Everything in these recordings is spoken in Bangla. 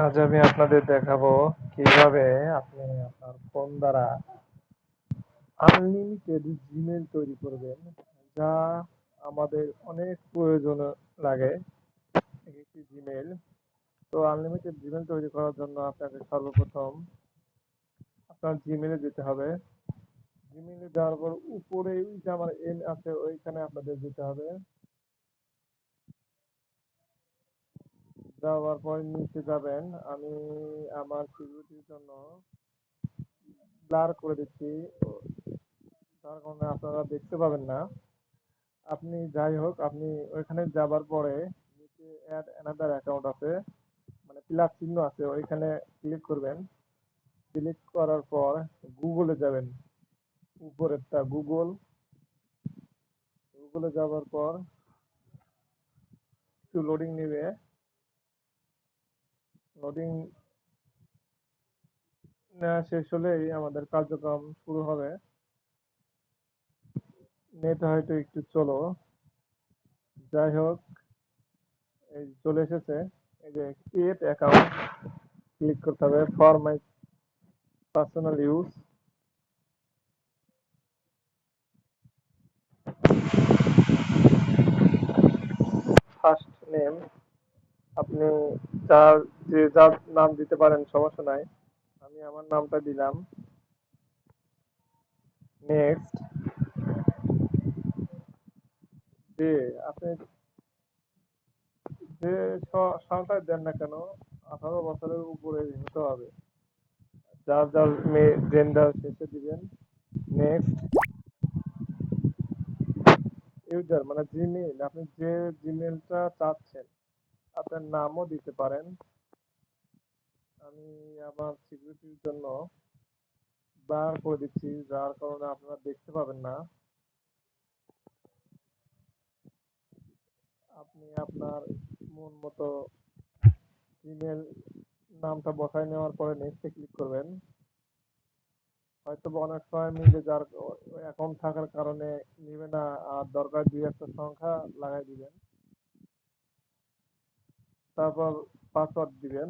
আজ আমি আপনাদের দেখাবো কিভাবে আপনি আপনার ফোন দ্বারা আনলিমিটেড জিমেল তৈরি করবেন, যা আমাদের অনেক প্রয়োজন লাগে একটি জিমেল। তো আনলিমিটেড জিমেল তৈরি করার জন্য আপনাকে সর্বপ্রথম আপনার জিমেলে যেতে হবে। জিমেলে যাওয়ার পর উপরে ওই যে আমার এন আছে ওইখানে আপনাদের যেতে হবে। যাওয়ার পর নিচে যাবেন। আমি আমার সিকিউরিটির জন্য ব্লার করে দিচ্ছি, তার কারণে আপনারা দেখতে পাবেন না। আপনি যাই হোক, আপনি ওইখানে যাবার পরে নিচে অ্যাড অ্যানাদার অ্যাকাউন্ট আছে, মানে প্লাস চিহ্ন আছে, ওইখানে ক্লিক করবেন। ক্লিক করার পর গুগলে যাবেন, উপরেরটা গুগল। গুগলে যাবার পর একটু লোডিং নেবে। লোডিং নেওয়া শেষ হলেই আমাদের কার্যক্রম শুরু হবে। নেট হয়তো একটু চলো, যাই হোক, এই চলে এসেছে। এই যে ক্রিয়েট অ্যাকাউন্ট ক্লিক করতে হবে, for my personal use. First name আপনি যার যার নাম দিতে পারেন, সমস্যা নাই। আমি আমার নামটা দিলাম। নেক্সট, যে আপনি যে সালটাই দেন না কেন, 18 বছরের উপরে হতে হবে। যার যার মেয়ে জেন্ডার শেষে দিবেন। নেক্সট, ইউজার মানে জিমেইল, আপনি যে জিমেইলটা চাচ্ছেন আপনার নামও দিতে পারেন। আমি আমার সিকিউরিটির জন্য বার করে দিচ্ছি, যার কারণে আপনারা দেখতে পাবেন না। আপনি আপনার মন মতো ইমেল নামটা বসায় নেওয়ার পরে নেক্সটে ক্লিক করবেন। হয়তো বা অনেক সময় মিলে যার অ্যাকাউন্ট থাকার কারণে নিবে না, আর দরকার দুই একটা সংখ্যা লাগাই দিবেন। তারপর পাসওয়ার্ড দিবেন।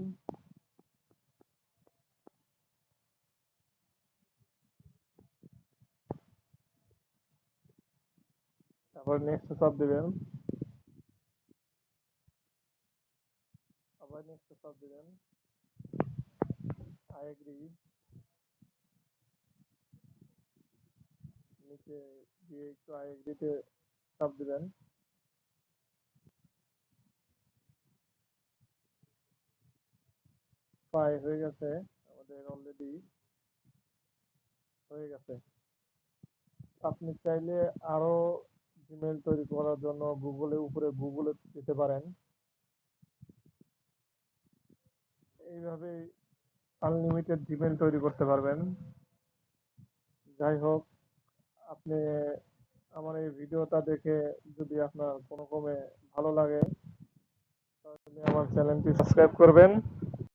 তারপর নেক্সট সব দিবেন। আবার নেক্সট সব দিবেন। I agree. নিচে দিয়ে একটু আই এগ্রিতে সব দিবেন। হয়ে গেছে, আমাদের অলরেডি হয়ে গেছে। আপনি চাইলে আরো জিমেল তৈরি করার জন্য গুগলে উপরে গুগলে দিতে পারেন। এইভাবে আনলিমিটেড জিমেল তৈরি করতে পারবেন। যাই হোক, আপনি আমার এই ভিডিওটা দেখে যদি আপনার কোনো ক্রমে ভালো লাগে, তাহলে আমার চ্যানেলটি সাবস্ক্রাইব করবেন।